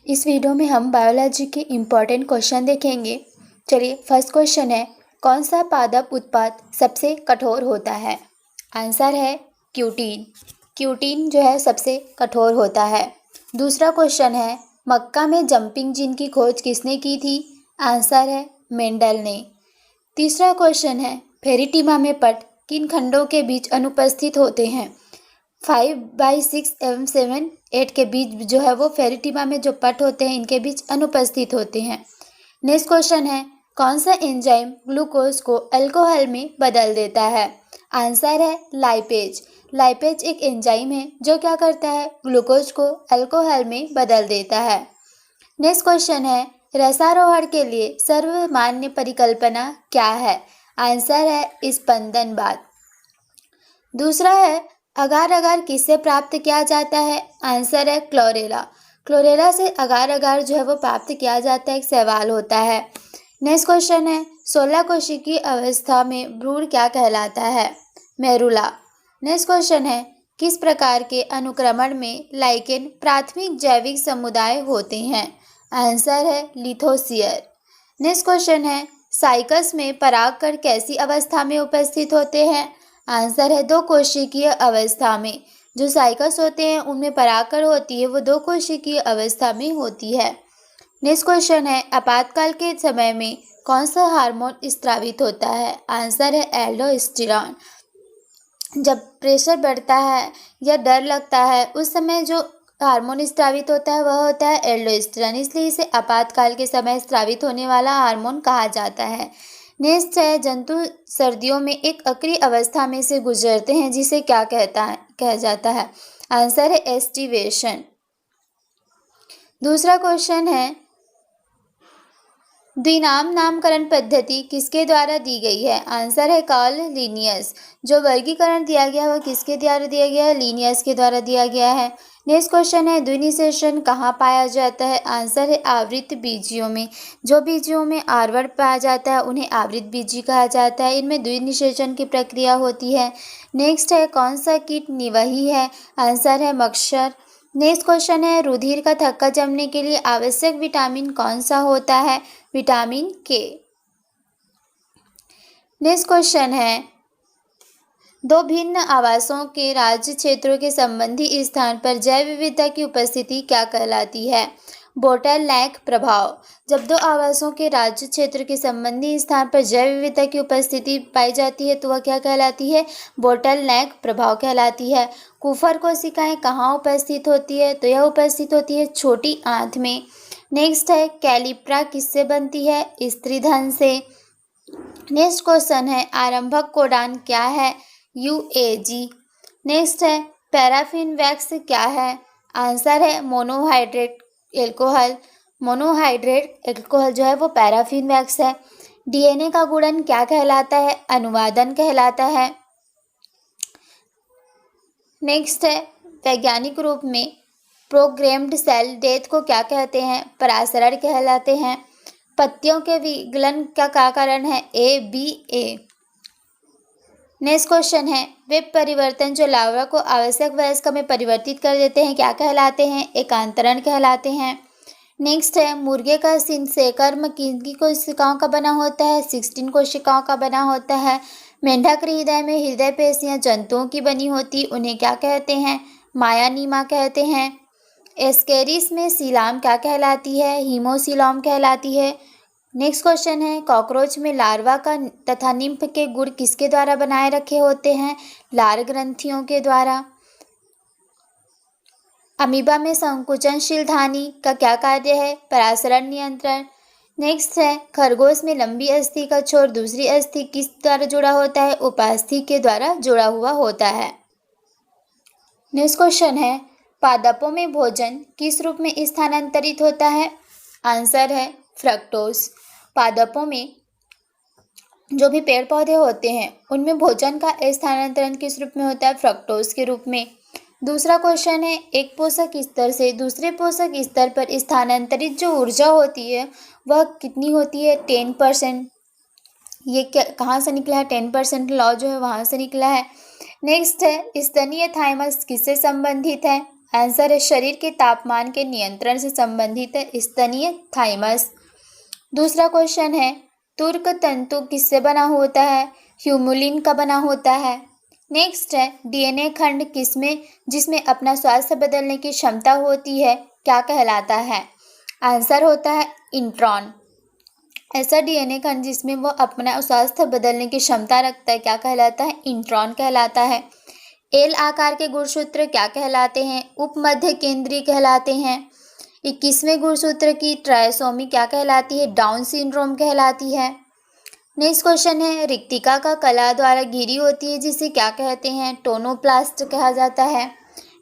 इस वीडियो में हम बायोलॉजी के इम्पॉर्टेंट क्वेश्चन देखेंगे। चलिए, फर्स्ट क्वेश्चन है, कौन सा पादप उत्पाद सबसे कठोर होता है? आंसर है क्यूटीन। क्यूटीन जो है सबसे कठोर होता है। दूसरा क्वेश्चन है, मक्का में जंपिंग जीन की खोज किसने की थी? आंसर है मेंडल ने। तीसरा क्वेश्चन है, फेरिटिमा में पट किन खंडों के बीच अनुपस्थित होते हैं? 5/6 एवं 7/8 के बीच जो है वो फेरिटिमा में जो पट होते हैं इनके बीच अनुपस्थित होते हैं। नेक्स्ट क्वेश्चन है, कौन सा एंजाइम ग्लूकोज को अल्कोहल में बदल देता है? आंसर है लाइपेज। लाइपेज एक एंजाइम है जो क्या करता है, ग्लूकोज को अल्कोहल में बदल देता है। नेक्स्ट क्वेश्चन है, रसारोहण के लिए सर्वमान्य परिकल्पना क्या है? आंसर है स्पंदनवाद। दूसरा है, अगार अगार किससे प्राप्त किया जाता है? आंसर है क्लोरेला। क्लोरेला से अगार अगार जो है वो प्राप्त किया जाता है, एक सवाल होता है। नेक्स्ट क्वेश्चन है, 16 कोशिकीय अवस्था में भ्रूण क्या कहलाता है? मेरुला। नेक्स्ट क्वेश्चन है, किस प्रकार के अनुक्रमण में लाइकेन प्राथमिक जैविक समुदाय होते हैं? आंसर है लिथोसियर। नेक्स्ट क्वेश्चन है, साइकस में परागकण कैसी अवस्था में उपस्थित होते हैं? आंसर है 2 कोशिकीय अवस्था में। जो साइकस होते हैं उनमें परागकण होती है वो 2 कोशिकीय अवस्था में होती है। नेक्स्ट क्वेश्चन है, आपातकाल के समय में कौन सा हार्मोन स्रावित होता है? आंसर है एल्डोस्टेरॉन। जब प्रेशर बढ़ता है या डर लगता है उस समय जो हार्मोन स्रावित होता है वह होता है एल्डोस्टेरॉन, इसलिए इसे आपातकाल के समय स्रावित होने वाला हार्मोन कहा जाता है। नेक्स्ट है, जंतु सर्दियों में एक अक्रिय अवस्था में से गुजरते हैं जिसे क्या कहा जाता है? आंसर है एस्टिवेशन। दूसरा क्वेश्चन है, द्विनाम नामकरण पद्धति किसके द्वारा दी गई है? आंसर है कार्ल लिनियस। जो वर्गीकरण दिया गया है वह किसके द्वारा दिया गया है? लिनियस के द्वारा दिया गया है। नेक्स्ट क्वेश्चन है, द्विनिषेचन कहाँ पाया जाता है? आंसर है आवृत बीजियों में। जो बीजियों में आवर्त पाया जाता है उन्हें आवृत बीजी कहा जाता है, इनमें द्विनिषेचन की प्रक्रिया होती है। नेक्स्ट है, कौन सा कीट निवही है? आंसर है मच्छर। नेक्स्ट क्वेश्चन है, रुधिर का थक्का जमने के लिए आवश्यक विटामिन कौन सा होता है? विटामिन के। नेक्स्ट क्वेश्चन है, 2 भिन्न आवासों के राज्य क्षेत्रों के संबंधी स्थान पर जैव विविधता की उपस्थिति क्या कहलाती है? बोटलनेक प्रभाव। जब 2 आवासों के राज्य क्षेत्र के संबंधी स्थान पर जैव विविधता की उपस्थिति पाई जाती है तो वह क्या कहलाती है? बोटलनेक प्रभाव कहलाती है। कुफर कोशिकाएं कहाँ उपस्थित होती है? तो यह उपस्थित होती है छोटी आंत में। नेक्स्ट है, कैलिप्रा किससे बनती है? स्त्रीधन से। नेक्स्ट क्वेश्चन है, आरंभक कोडान क्या है? UAG। नेक्स्ट है, पैराफिन वैक्स क्या है? आंसर है मोनोहाइड्रेट एल्कोहल। मोनोहाइड्रेट एल्कोहल जो है वो पैराफिन वैक्स है। DNA का गुणन क्या कहलाता है? अनुवादन कहलाता है। नेक्स्ट है, वैज्ञानिक रूप में प्रोग्राम्ड सेल डेथ को क्या कहते हैं? परासरण कहलाते हैं। पत्तियों के विगलन का क्या कारण है? ABA। नेक्स्ट क्वेश्चन है, वे परिवर्तन जो लार्वा को आवश्यक वयस्क में परिवर्तित कर देते हैं क्या कहलाते हैं? एकांतरण कहलाते हैं। नेक्स्ट है, मुर्गे का सिंसेकर्म किनकी कोशिकाओं का बना होता है? 16 कोशिकाओं का बना होता है। मेंढक के हृदय में हृदय पेशियां जंतुओं की बनी होती, उन्हें क्या कहते हैं? मायानीमा कहते हैं। एस्केरिस में सीलाम क्या कहलाती है? हीमोसीलॉम कहलाती है। नेक्स्ट क्वेश्चन है, कॉकरोच में लार्वा का तथा निम्फ के गुण किसके द्वारा बनाए रखे होते हैं? लार ग्रंथियों के द्वारा। अमीबा में संकुचनशील धानी का क्या कार्य है? परासरण नियंत्रण। नेक्स्ट है, खरगोश में लंबी अस्थि का छोर दूसरी अस्थि किस द्वारा जुड़ा होता है? उपास्थि के द्वारा जुड़ा हुआ होता है। नेक्स्ट क्वेश्चन है, पादपों में भोजन किस रूप में स्थानांतरित होता है? आंसर है फ्रक्टोज। पादपों में जो भी पेड़ पौधे होते हैं उनमें भोजन का स्थानांतरण किस रूप में होता है? फ्रक्टोज के रूप में। दूसरा क्वेश्चन है, एक पोषक स्तर से दूसरे पोषक स्तर पर स्थानांतरित जो ऊर्जा होती है वह कितनी होती है? 10%। ये कहाँ से निकला है? 10% लॉ जो है वहाँ से निकला है। नेक्स्ट है, स्तनीय थाइमस किससे संबंधित है? आंसर है शरीर के तापमान के नियंत्रण से संबंधित है स्तनीय थाइमस। दूसरा क्वेश्चन है तुर्क तंतु किससे बना होता है? ह्यूमुलिन का बना होता है। नेक्स्ट है डीएनए खंड किसमें जिसमें अपना स्वास्थ्य बदलने की क्षमता होती है क्या कहलाता है? आंसर होता है इंट्रॉन। ऐसा डीएनए खंड जिसमें वो अपना स्वास्थ्य बदलने की क्षमता रखता है क्या कहलाता है? इंट्रॉन कहलाता है। एल आकार के गुणसूत्र क्या कहलाते हैं? उपमध्य केंद्रीय कहलाते हैं। 21वें गुणसूत्र की ट्रायसोमी क्या कहलाती है? डाउन सिंड्रोम कहलाती है। नेक्स्ट क्वेश्चन है रिक्तिका का कला द्वारा घिरी होती है जिसे क्या कहते हैं? टोनोप्लास्ट कहा जाता है।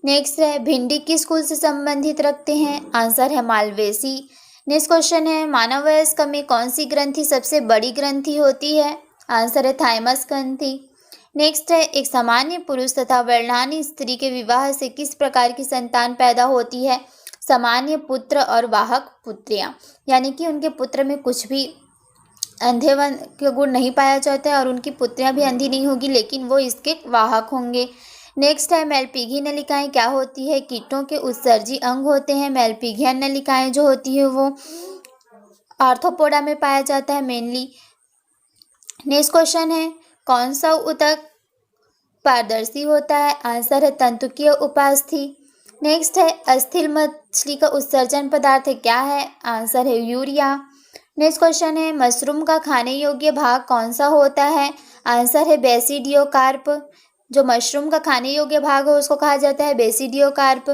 नेक्स्ट है भिंडी किस कुल से संबंधित रखते हैं? आंसर है मालवेसी। नेक्स्ट क्वेश्चन है मानव वयस्क में कौन सी ग्रंथि सबसे बड़ी ग्रंथि होती है? आंसर है थाइमस ग्रंथि। नेक्स्ट है एक सामान्य पुरुष तथा वर्णानी स्त्री के विवाह से किस प्रकार की संतान पैदा होती है? सामान्य पुत्र और वाहक पुत्रियां, यानी कि उनके पुत्र में कुछ भी अंधेवन के गुण नहीं पाया जाता है और उनकी पुत्रियां भी अंधी नहीं होगी लेकिन वो इसके वाहक होंगे। नेक्स्ट है मैलपीघी नलिकाएं क्या होती है? कीटों के उत्सर्जी अंग होते हैं। मैलपीघियन नलिकाएं जो होती है वो आर्थ्रोपोडा में पाया जाता है मेनली। नेक्स्ट क्वेश्चन है कौन सा ऊतक पारदर्शी होता है? आंसर है तंतुकीय उपास्थि। नेक्स्ट है अस्थिल मछली का उत्सर्जन पदार्थ क्या है? आंसर है यूरिया। नेक्स्ट क्वेश्चन है मशरूम का खाने योग्य भाग कौन सा होता है? आंसर है बेसिडियोकार्प। जो मशरूम का खाने योग्य भाग हो उसको कहा जाता है बेसिडियोकार्प।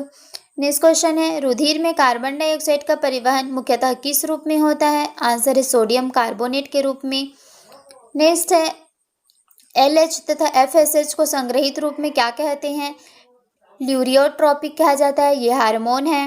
नेक्स्ट क्वेश्चन है रुधिर में कार्बन डाइऑक्साइड का परिवहन मुख्यतः किस रूप में होता है? आंसर है सोडियम कार्बोनेट के रूप में। नेक्स्ट है LH तथा FSH को संग्रहित रूप में क्या कहते हैं? ल्यूरियोट्रोपिक कहा जाता है, ये हार्मोन है।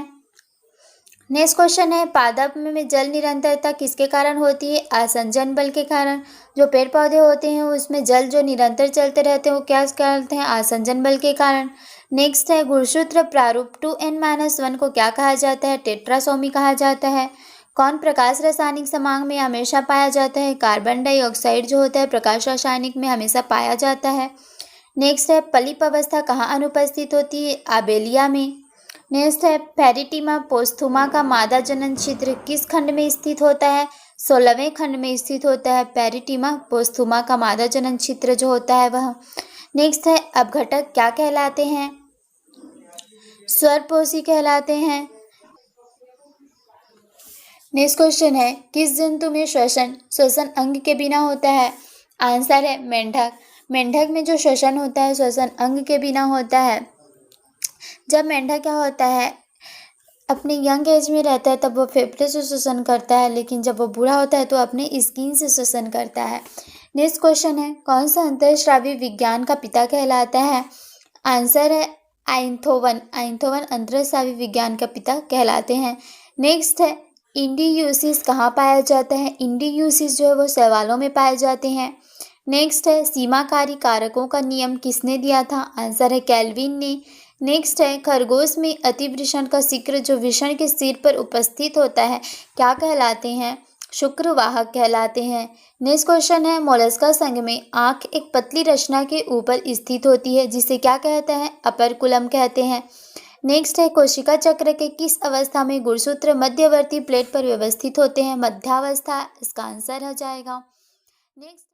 नेक्स्ट क्वेश्चन है पादप में जल निरंतरता किसके कारण होती है? आसंजन बल के कारण। जो पेड़ पौधे होते हैं उसमें जल जो निरंतर चलते रहते हैं वो क्या कहते हैं? आसंजन बल के कारण। नेक्स्ट है गुणसूत्र प्रारूप 2n-1 को क्या कहा जाता है? टेट्रासोमी कहा जाता है। कौन प्रकाश रासायनिक समांग में हमेशा पाया जाता है? कार्बन डाइऑक्साइड जो होता है प्रकाश रासायनिक में हमेशा पाया जाता है। नेक्स्ट है पलिप अवस्था कहाँ अनुपस्थित होती है? आबेलिया में। नेक्स्ट है पेरिटीमा पोस्थुमा का मादा जनन क्षेत्र किस खंड में स्थित होता है? 16वें खंड में स्थित होता है पेरिटीमा पोस्थुमा का मादा जनन क्षेत्र जो होता है वह। नेक्स्ट है अपघटक क्या कहलाते हैं? स्वरपोषी कहलाते हैं। नेक्स्ट क्वेश्चन है किस जंतु में श्वसन अंग के बिना होता है? आंसर है मेंढक। मेंढक में जो श्वसन होता है श्वसन अंग के बिना होता है। जब मेंढक क्या होता है अपने यंग एज में रहता है तब वो फेफड़े से श्वसन करता है, लेकिन जब वो बूढ़ा होता है तो अपने स्किन से श्वसन करता है। नेक्स्ट क्वेश्चन है कौन सा अंतःस्रावी विज्ञान का पिता कहलाता है? आंसर है आइंथोवन। आइंथोवन अंतःस्रावी विज्ञान का पिता कहलाते हैं। नेक्स्ट है इंडियूसिस कहाँ पाया जाता है? इंडियूसिस जो है वो शैवालों में पाए जाते हैं। नेक्स्ट है सीमाकारी कारकों का नियम किसने दिया था? आंसर है केल्विन ने। नेक्स्ट है खरगोश में अतिवृषण का शिक्र जो वृषण के सिर पर उपस्थित होता है क्या कहलाते हैं? शुक्रवाहक कहलाते हैं। नेक्स्ट क्वेश्चन है मोलस्का संघ में आँख एक पतली रचना के ऊपर स्थित होती है जिसे क्या कहते हैं? अपर्कुलम कहते हैं। नेक्स्ट है कोशिका चक्र के किस अवस्था में गुणसूत्र मध्यवर्ती प्लेट पर व्यवस्थित होते हैं? मध्यावस्था इसका आंसर हो जाएगा। नेक्स्ट